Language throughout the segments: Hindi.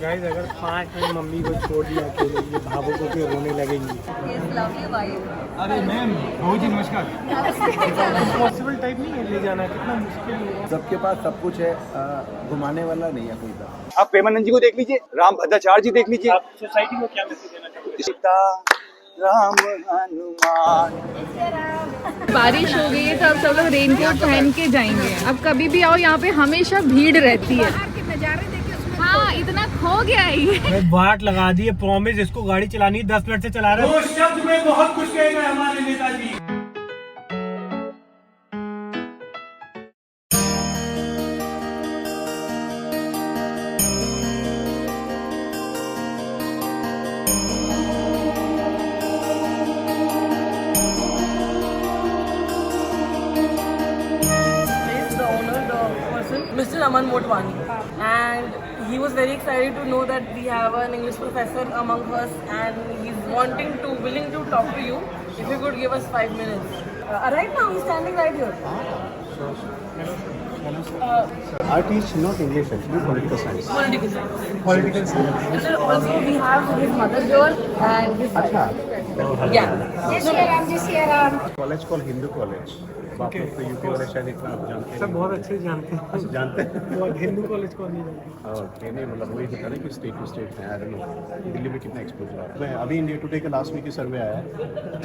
गाइस अगर 5 मिनट मम्मी को छोड़ दिया अकेले, ये भावों को फिर रोने लगेंगी। अरे मैम बहुत ही नमस्कार। पॉसिबल टाइप नहीं है ले जाना, कितना मुश्किल है। सबके पास सब कुछ है, घुमाने वाला नहीं है कोई का। आप प्रेमानंद जी को देख लीजिए, राम भद्राचार्य जी देख लीजिए। आप सोसाइटी को क्या मैसेज देना चाहोगे? सीता राम हनुमान। बारिश हो गई है तो अब सब लोग रेनकोट पहन के जाएंगे। अब कभी भी आओ यहाँ पे हमेशा भीड़ रहती है। हाँ इतना खो गया है। बाट लगा दी है, प्रॉमिस इसको गाड़ी चलानी है 10 मिनट से चला रहे हैं। शब्द में बहुत कुछ कह गए हमारे Netaji. Mr. Aman Motwani, and he was very excited to know that we have an English professor among us, and he's willing to talk to you. If you could give us 5 minutes. Right now, he's standing right here. I teach not English actually, political science. Political science. Political science. And then also we have his mother here and his wife. Yeah. College call Hindu college. बाकी तो यूपी वाले शायद इतना आप जानते सब हैं। बहुत अच्छे से जानते हैं। अच्छा, जानते हैं। बहुत हिंदू कॉलेज को नहीं जानते। ओके, नहीं मतलब वही दिखा ना कि स्टेट टू स्टेट है। आई डोंट नो दिल्ली में कितना एक्सपोजर है। मैं अभी इंडिया टुडे का लास्ट वीक की सर्वे आया है,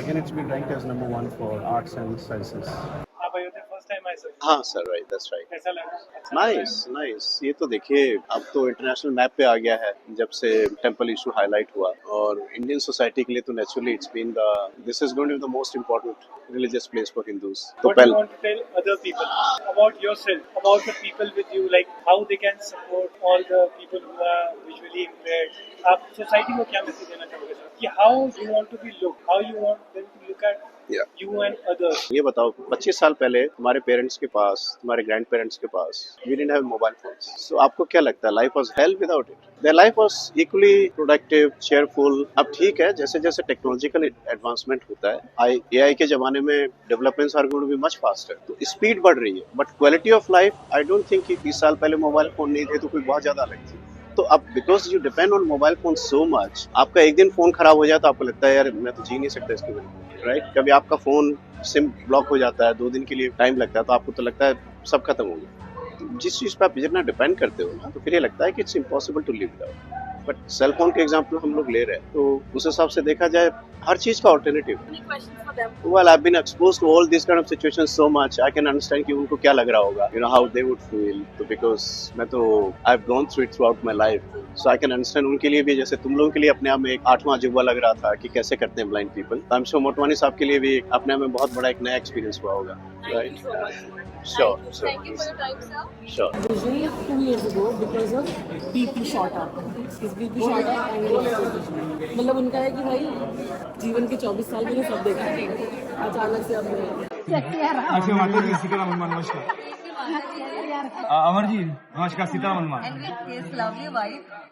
again it's been ranked as number 1 for arts and sciences. आप आए थे फर्स्ट टाइम आए सर? हाँ सर, राइट, दैट्स राइट। कैसा लगा? Nice nice. ये तो देखिए अब तो इंटरनेशनल मैप पे आ गया है जब से टेंपल इशू हाईलाइट हुआ, और इंडियन सोसाइटी के लिए तो naturally it's been this is going to be the most important religious place for Hindus. तो What do you want to tell other people about yourself, about the people with you, like how they can support all the people who are visually impaired? आप सोसाइटी को क्या मैसेज देना चाहोगे सर? कि how you want to be looked, how you want them to look at Yeah. you and others? ये बताओ 25 साल पहले तुम्हारे पेरेंट्स के पास, तुम्हारे ग्रैंड पेरेंट्स के पास we didn't have mobile phones, so आपको क्या लगता है life was hell without it? There life was equally productive, cheerful. अब ठीक है, जैसे जैसे टेक्नोलॉजिकल एडवांसमेंट होता है, एआई के जमाने में developments are going to be much faster, तो स्पीड बढ़ रही है, but quality of life I don't think कि 20 साल पहले मोबाइल फोन नहीं थे तो कोई बहुत ज्यादा अलग थी। तो अब because you depend on mobile phone so much, आपका एक दिन फोन खराब हो जाए तो आपको लगता है यार मैं तो जी नहीं सकता इसके बिना, राइट? कभी आपका फोन सिम ब्लॉक हो जाता है, 2 दिन के लिए टाइम लगता है, तो आपको तो लगता है सब खत्म हो गया। जिस चीज पे आप जितना डिपेंड करते हो ना, तो फिर ये लगता है कि it's impossible to live without. But cell phone के एग्जांपल हम लोग ले रहे हैं, तो उस हिसाब से देखा जाए हर चीज का alternative. Any questions for them? Well, I've been exposed to all these kind of situations so much. I can understand कि उनको क्या लग रहा होगा, you know how they would feel. तो because मैं तो I've gone through it throughout my life, so I can understand उनके लिए भी, जैसे तुम लोगों के लिए अपने आप में एक 8वां अजूबा लग रहा था कि कैसे करते हैं blind people. I'm sure Motwani साहब के लिए भी अपने आप में बहुत बड़ा एक नया एक्सपीरियंस हुआ होगा, right? Sure, sure. Thank you for your time, sir. Sure. Visually 2 years ago because of BP shot up. His BP shot up and मतलब उनका है कि भाई जीवन के 24 साल मैंने सब देखा है, अचानक से अब अच्छा माता जी, सीताराम हनुमान नमस्कार। अमर जी नमस्कार, सीताराम हनुमान।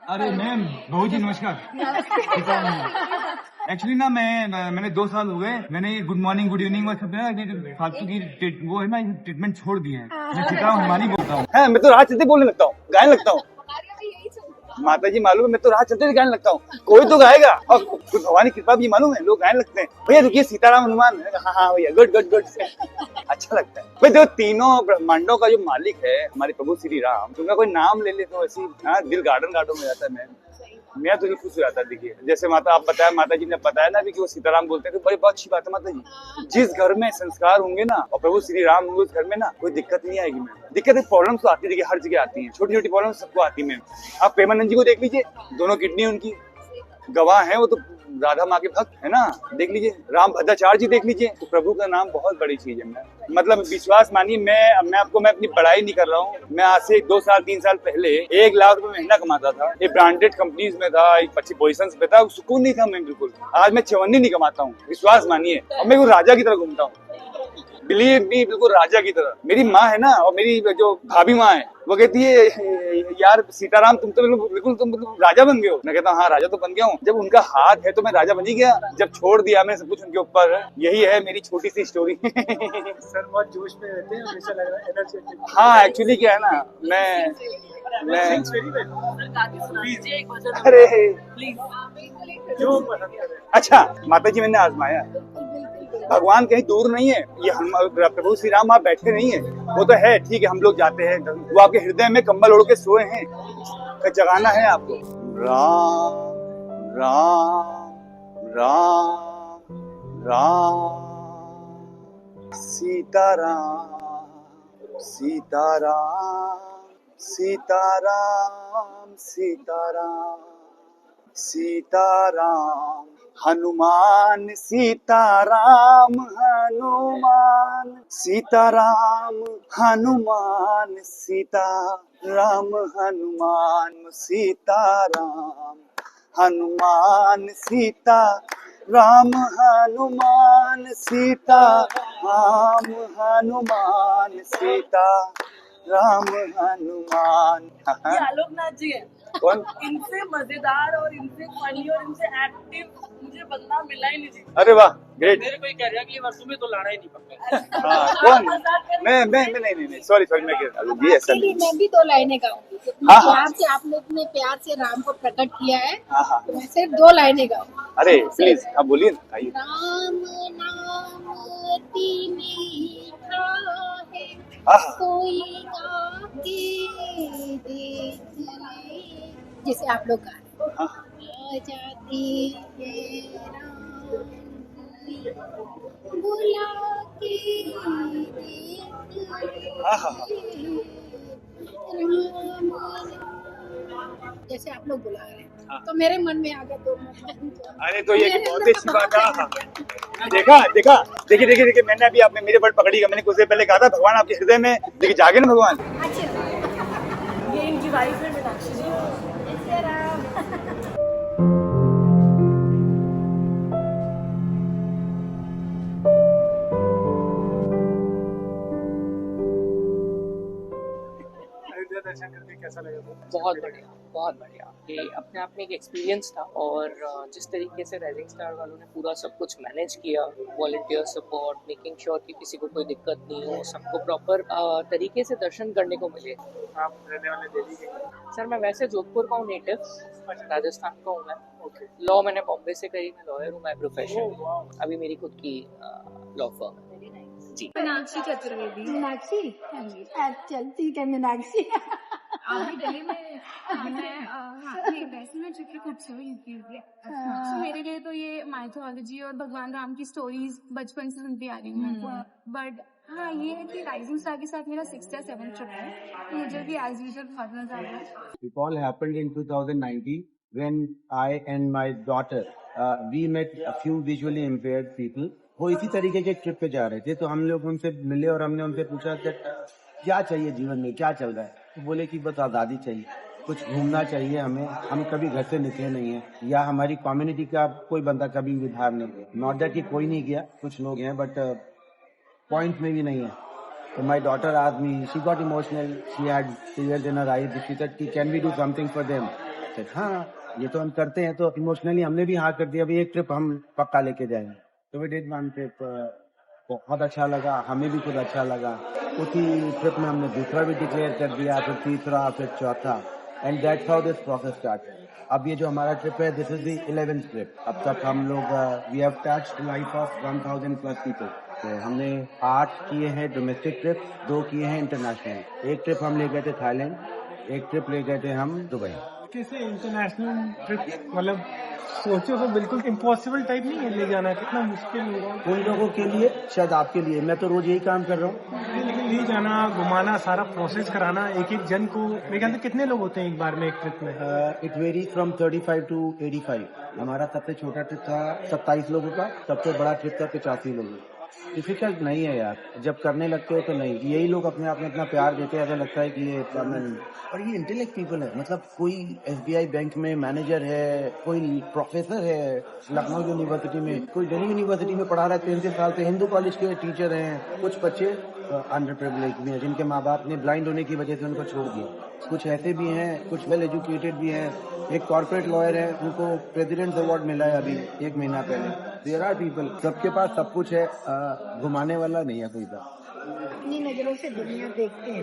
अरे मैम बहुत ही नमस्कार। सीताराम हनुमान। एक्चुअली ना मैंने 2 साल हो गए, मैंने गुड मॉर्निंग गुड इवनिंग और सब ना फालतू की वो है ना ट्रीटमेंट छोड़ दिए हैं। मैं सीताराम हनुमान ही बोलता हूँ। है, मैं तो राह चलते बोलने लगता हूँ, गाने लगता हूँ। माता जी मालूम है, मैं तो राह चलते भी गाने लगता हूँ, कोई तो गाएगा। और कुछ भगवान की कृपा भी मालूम है, लोग गाने लगते हैं। भैया रुकिए, सीताराम हनुमान। हाँ हाँ भैया, गुड गुड गुड। अच्छा लगता है भाई। देखो तीनों ब्रह्मांडों का जो मालिक है हमारे प्रभु श्री राम, उनका कोई नाम ले ले तो ऐसी दिल गार्डन गार्डन हो जाता है। मैं तो खुश हो जाता है। देखिए जैसे माता आप बताया, माता जी ने बताया ना भी कि वो सीताराम बोलते हैं, तो बड़ी बहुत अच्छी बात है माता जी। जिस घर में संस्कार होंगे ना और प्रभु श्री राम होंगे उस घर में ना कोई दिक्कत नहीं आएगी। मैम दिक्कत प्रॉब्लम्स तो आती है, हर जगह आती है, छोटी छोटी प्रॉब्लम सबको आती है। मैम आप प्रेमानंद जी को देख लीजिए, दोनों किडनी उनकी गवाह है, वो तो राधा माँ के भक्त है ना। देख लीजिए राम भद्राचार्य जी देख लीजिए, तो प्रभु का नाम बहुत बड़ी चीज है। मैं मतलब विश्वास मानिए, मैं अपनी पढ़ाई नहीं कर रहा हूँ। मैं आज से 2 साल 3 साल पहले 1 लाख रुपए महीना कमाता था, एक ब्रांडेड कंपनीज में था, एक अच्छी पोजीशंस पे था, सुकून नहीं था मैं बिल्कुल। आज मैं 54 नहीं कमाता हूँ, विश्वास मानिए, और मैं राजा की तरह घूमता हूँ। बिलीव मी, बिल्कुल राजा की तरह। मेरी माँ है ना, और मेरी जो भाभी माँ है, वो कहती है यार सीताराम तुम तो बिल्कुल तुम राजा बन गए हो। मैं कहता हूँ हाँ राजा तो बन गया हूँ, जब उनका हाथ है तो मैं राजा बन ही गया। जब छोड़ दिया मैंने सब कुछ उनके ऊपर, यही है मेरी छोटी सी स्टोरी। सर बहुत जोश में रहते हैं, हमेशा लग रहा है एनर्जेटिक। हाँ एक्चुअली क्या है ना, मैं मैं वेरी वेल अरे जो पसंद करे। अच्छा माता जी मैंने आजमाया, भगवान कहीं दूर नहीं है, ये हम प्रभु श्री राम वहाँ बैठे नहीं है, वो तो है ठीक है, हम लोग जाते हैं, वो आपके हृदय में कंबल ओढ़ के सोए हैं, जगाना है आपको। राम राम राम राम सीताराम सीताराम सीताराम सीताराम सीताराम हनुमान सीताराम हनुमान सीताराम हनुमान सीताराम हनुमान सीताराम हनुमान सीता राम हनुमान सीता राम हनुमान सीता राम हनुमान। ये आलोकनाथ जी है। कौन? इनसे मजेदार और इनसे फनी और इनसे एक्टिव मुझे बंदा मिला ही नहीं जी। अरे वाह ग्रेट। मेरे को कह रहा कि ये वर्षों में तो लाना ही नहीं पड़ता। हाँ कौन? मैं नहीं सॉरी मैं कह रहा हूँ ये ऐसा नहीं। मैं भी 2 लाइनें गाऊंगी। हाँ, हाँ। प्यार से आपने इतने प्यार से राम को प्रकट किया है, हाँ हाँ तो मैं सिर्फ 2 लाइनें गाऊंगी। अरे प्लीज आप बोलिए ना, आइए। राम नाम अति मीठा है, हाँ हाँ कोई गा के देख ले, जिसे आप लोग गा रहे हो। आ जाती है राम बुला के देख ले। हाँ हाँ जैसे आप लोग बुला रहे हैं, तो मेरे मन में आ गया 2 मिनट। अरे तो ये बहुत अच्छी बात है। देखिए मैंने अभी आपने मेरे वर्ड पकड़ी, मैंने कुछ देर पहले कहा था भगवान आपके हृदय में, देखिए जागे ना भगवान। ये इनकी वाइफ है मीनाक्षी जी। अयोध्या दर्शन करके कैसा लगा? बहुत बढ़िया। ये अपने आप में एक एक्सपीरियंस था और जिस तरीके से राइजिंग स्टार वालों ने पूरा सब कुछ मैनेज किया, वॉलंटियर सपोर्ट, मेकिंग श्योर कि किसी को कोई दिक्कत नहीं हो, सबको प्रॉपर तरीके से दर्शन करने को मिले। आप रहने वाले दिल्ली के? सर मैं वैसे जोधपुर का हूँ, नेटिव राजस्थान का हूँ मैं। लॉ मैंने बॉम्बे से करी, मैं लॉयर हूँ मैं प्रोफेशन। अभी मेरी खुद की लॉ फर्म है जी। मीनाक्षी चतुर्वेदी। मीनाक्षी, चल ठीक है मीनाक्षी। अभी दिल्ली में मैं वैसे मैं चित्रकूट से हूँ यूपी से। तो मेरे लिए तो ये माइथोलॉजी और भगवान राम की स्टोरीज बचपन से सुनती आ रही हूँ। बट हाँ ये है कि राइजिंग स्टार के साथ मेरा 6th या 7th ट्रिप है, तो मुझे भी एज यूजुअल बहुत मजा आ रहा है। It all happened in 2019 when I and my daughter we met a few visually impaired people. वो इसी तरीके के ट्रिप पे जा रहे थे, तो हम लोग उनसे मिले और हमने उनसे पूछा कि क्या चाहिए जीवन में, क्या चल रहा है। तो बोले कि बस आज़ादी चाहिए, कुछ घूमना चाहिए हमें, हम कभी घर से निकले नहीं है, या हमारी कम्युनिटी का कोई बंदा कभी भी बाहर नहीं गया। नॉट दैट कि कोई नहीं गया, कुछ लोग हैं बट पॉइंट में भी नहीं है। So my daughter asked me, she got emotional, she had tears in her eyes, she said, can we do something for them? I said, हाँ ये तो हम करते हैं। तो इमोशनली हमने भी हाँ कर दिया, अभी एक ट्रिप हम पक्का लेके जाएंगे। तो वी डिड वन ट्रिप, बहुत अच्छा लगा, हमें भी खुद अच्छा लगा। उसी ट्रिप में हमने दूसरा भी डिक्लेयर कर दिया, फिर तीसरा, फिर चौथा, and that's how this process started. अब ये जो हमारा ट्रिप है, this is the 11th trip. अब तक हम लोग we have touched life of 1000+ people. तो हमने 8 किए हैं डोमेस्टिक ट्रिप, 2 किए हैं इंटरनेशनल। एक ट्रिप हम ले गए थे थाईलैंड, एक ट्रिप ले गए थे हम दुबई। कैसे इंटरनेशनल ट्रिप, मतलब सोचो तो बिल्कुल इम्पॉसिबल टाइप नहीं है ले जाना, कितना मुश्किल होगा उन लोगों के लिए, शायद आपके लिए। मैं तो रोज यही काम कर रहा हूँ, लेकिन ले जाना, घुमाना, सारा प्रोसेस कराना, एक एक जन को। मेरे ख्याल से कितने लोग होते हैं एक बार में एक ट्रिप में? It varies from 35 to 85। हमारा सबसे छोटा ट्रिप था 27 लोगों का, सबसे बड़ा ट्रिप था 85 लोगों का। डिफिकल्ट नहीं है यार, जब करने लगते हो तो नहीं। यही लोग अपने आप में इतना प्यार देते हैं, ऐसा लगता है कि ये और ये इंटेलेक्ट पीपल है। मतलब कोई SBI बैंक में मैनेजर है, कोई प्रोफेसर है लखनऊ यूनिवर्सिटी में, कोई दिल्ली यूनिवर्सिटी में पढ़ा रहा है 33 साल से, हिंदू कॉलेज के टीचर हैं। कुछ बच्चे अंडर प्रिविलेज भी हैं, जिनके माँ बाप ने ब्लाइंड होने की वजह से उनको छोड़ दिया। कुछ ऐसे भी हैं, कुछ वेल एजुकेटेड भी हैं। एक कॉर्पोरेट लॉयर है, उनको प्रेसिडेंट अवार्ड मिला है अभी 1 महीना पहले। देयर आर पीपल, सबके पास सब कुछ है, घुमाने वाला नहीं है कोई था। अपनी नजरों से दुनिया देखते हैं,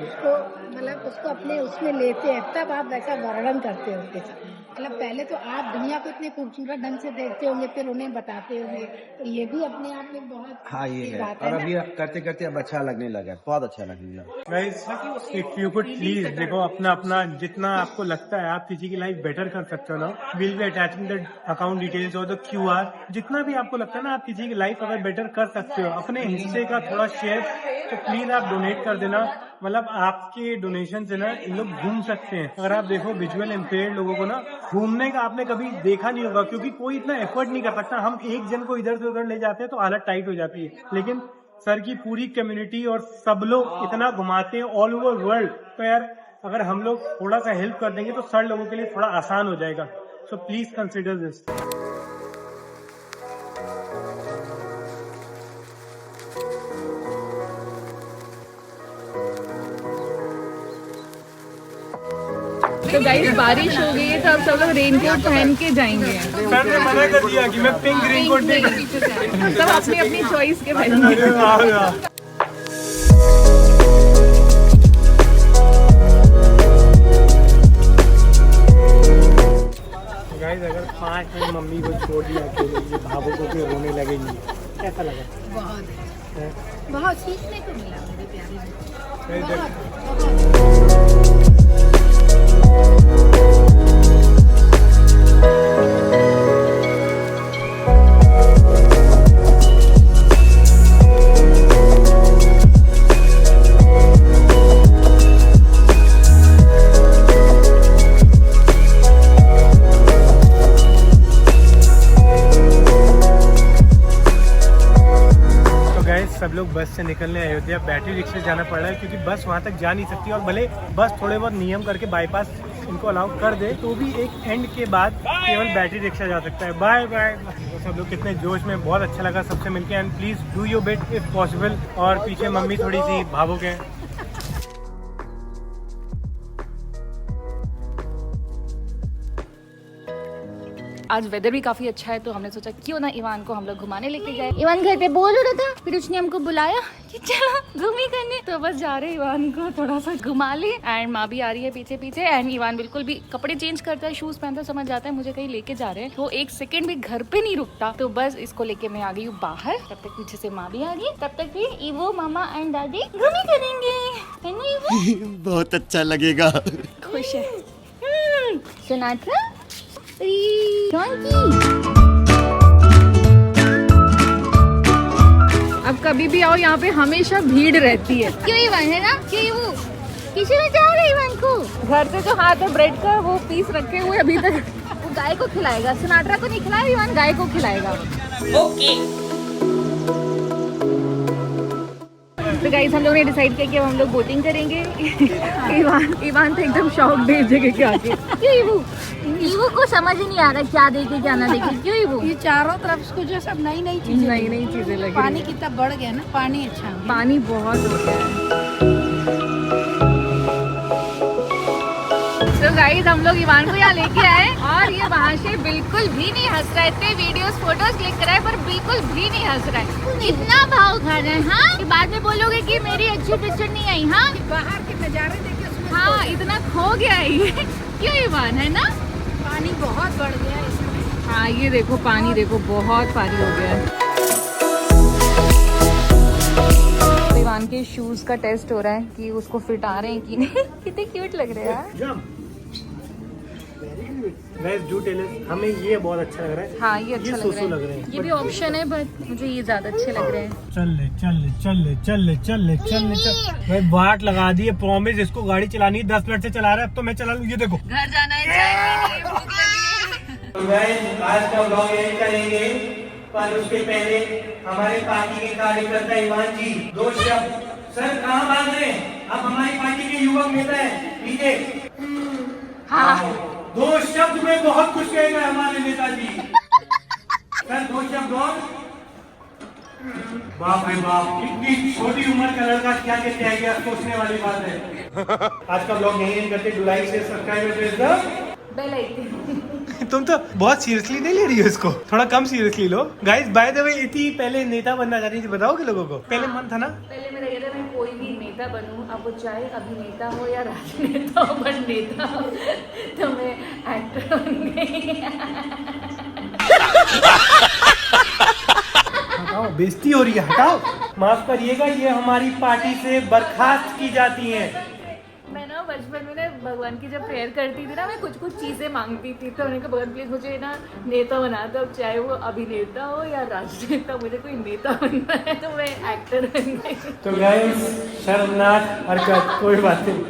उसको मतलब उसको अपने उसमें लेते हैं, तब आप वैसा वर्णन करते हो उसके साथ। मतलब पहले तो आप दुनिया को इतने खूबसूरत ढंग से देखते होंगे, फिर उन्हें बताते होंगे, तो ये भी अपने आप में बहुत हाँ ये है। बात और है अभी ना। करते करते अब अच्छा लगने लगा, बहुत अच्छा लगने लगा। Guys, if you could please देखो अपना अपना जितना आपको लगता है आप किसी की लाइफ बेटर कर सकते हो ना, will be attaching the account details और द QR। जितना भी आपको लगता है ना आप किसी की लाइफ अगर बेटर कर सकते हो, अपने हिस्से का थोड़ा शेयर तो प्लीज आप डोनेट कर देना। मतलब आपके डोनेशन से ना इन लोग घूम सकते हैं। अगर आप देखो विजुअल इम्पेयर्ड लोगों को ना घूमने का आपने कभी देखा नहीं होगा, क्योंकि कोई इतना एफर्ट नहीं कर सकता। हम एक जन को इधर से उधर ले जाते हैं तो हालत टाइट हो जाती है, लेकिन सर की पूरी कम्युनिटी और सब लोग इतना घुमाते हैं ऑल ओवर वर्ल्ड। तो यार अगर हम लोग थोड़ा सा हेल्प कर देंगे तो सर लोगों के लिए थोड़ा आसान हो जाएगा। So please consider this. तो गाइस बारिश हो गई है तो अब सब लोग रेनकोट पहन के जाएंगे। सर ने मना कर दिया कि मैं पिंक रेनकोट नहीं, सब अपनी अपनी चॉइस के पहनेंगे। गाइस अगर 5 मिनट मम्मी को छोड़ दिया अकेले, ये भावों को भी रोने लगेंगी, कैसा लगा? बहुत सीखने को मिला मेरे प्यारे गाइस, सब लोग बस से निकलने अयोध्या बैटरी रिक्शा जाना पड़ रहा है, क्योंकि बस वहाँ तक जा नहीं सकती। और भले बस थोड़े बहुत नियम करके बाईपास इनको अलाउ कर दे तो भी एक एंड के बाद केवल बैटरी रिक्शा जा सकता है। Bye bye. तो सब लोग कितने जोश में, बहुत अच्छा लगा सबसे मिलके। And please do your bit if possible. और पीछे मम्मी थोड़ी सी भावुक है। आज वेदर भी काफी अच्छा है तो हमने सोचा क्यों ना इवान को हम लोग घुमाने लेके जाए। इवान घर पे बोल रहा था, फिर उसने हमको बुलाया कि चलो घूमी करने, तो बस जा रहे इवान को थोड़ा सा घुमा ले। एंड माँ भी आ रही है पीछे पीछे। एंड इवान बिल्कुल भी कपड़े चेंज करता है, शूज पहनता है, समझ जाता है मुझे कहीं लेके जा रहे हैं, तो एक सेकंड भी घर पे नहीं रुकता। तो बस इसको लेके मैं आ गई हूँ बाहर। तब तक पीछे से माँ भी आ गई, तब तक फिर इवो मामा एंड दादी घूमी करेंगे, है ना इवो? बहुत अच्छा लगेगा। खुश है। सुनात्रा अब कभी भी आओ यहाँ पे हमेशा भीड़ रहती है। क्यों इवान, है ना? क्यों वो किसी ने चाह रहे इवान को? घर से जो हाथ में ब्रेड का वो पीस रखे हुए अभी तक वो गाय को खिलाएगा। सिनाट्रा को नहीं खिलाया, इवान गाय को खिलाएगा। ओके तो गाइस हम लोगों ने डिसाइड किया कि हम लोग बोटिंग करेंगे। इवान तो एकदम शॉक दे जगह के आके। क्यों इवो को समझ ही नहीं आ रहा क्या देखे क्या ना देखे। क्यों इवो? ये चारों तरफ इसको जो सब नई नई चीजें लगी। पानी कितना बढ़ गया ना, पानी अच्छा है। पानी बहुत हो गया है। तो गाइस हम लोग इवान को यहाँ लेके आए और ये वहाँ से बिल्कुल भी नहीं हंस रहा है। इतने वीडियोस फोटोज क्लिक कराए पर बिल्कुल भी नहीं हंस रहा है। इतना भाव खा रहा है। हाँ कि बाद में बोलोगे कि मेरी अच्छी पिक्चर नहीं आई। हाँ बाहर के नजारे देखे उसमें। हाँ इतना खो गया है ये। क्यों इवान, है ना? पानी बहुत बढ़ गया है इसमें। हाँ ये देखो पानी, देखो बहुत पानी हो गया है। इवान के शूज का टेस्ट हो रहा है कि उसको फिट आ रहे हैं कि नहीं। कितने क्यूट लग रहे हैं यार। गाइस डू टेल अस, हमें ये बहुत अच्छा लग रहा है। हाँ ये अच्छा लग रहा है। ये भी ऑप्शन है बट मुझे ये ज्यादा अच्छे लग रहे हैं। चल भाई बाट लगा दी है। प्रॉमिस इसको गाड़ी चलानी है, 10 मिनट से चला रहा है, अब तो मैं चला लूँ। ये देखो घर जाना है, चाय पीनी है, भूख लगी है। आज का ब्लॉग यही करेंगे, पर उसके पहले हमारे पार्टी के कार्यकर्ता इवान जी 2 शब्द। सर कहाँ भाग रहे हैं? अब हमारी पार्टी के युवक नेता है पीछे। हाँ 2 शब्द में बहुत खुश कहेगा हमारे नेताजी। सर 2 शब्द और। बाप रे बाप, इतनी छोटी उम्र का लड़का क्या कहते हैं, सोचने वाली बात है। आज का ब्लॉग यही करते। डू लाइक से सब्सक्राइब बेल आइकन। तुम तो बहुत सीरियसली नहीं ले रही हो इसको, थोड़ा कम सीरियसली लो। गाइस बाय द वे इतनी पहले नेता बनना चाहती थी, बताओगे लोगों को? पहले मन था ना, पहले मेरा ये था मैं कोई भी नेता बनूं, अब वो चाहे अभिनेता हो या राजनेता हो, बट नेता हो तो मैं एक्टर बन गई। हटाओ, बेइज्जती हो रही है, हटाओ। माफ करिएगा, ये हमारी पार्टी से बर्खास्त की जाती हैं। मैं ना बचपन में ना भगवान की जब प्रेयर करती थी ना, मैं कुछ कुछ चीज़ें मांगती थी, तो मैंने कहा भगवान प्लीज मुझे ना नेता बना दो, अब चाहे वो अभिनेता हो या राजनेता, मुझे कोई नेता बनना है तो मैं एक्टर बन गई। तो गाइस शर्मनाक हरकत, कोई बात नहीं।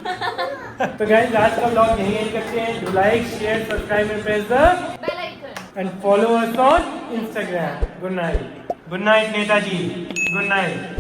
तो गाइस आज का ब्लॉग यहीं एंड करते हैं। Do like, share, subscribe and press the bell icon and follow us on Instagram। Good night Netaji, good night.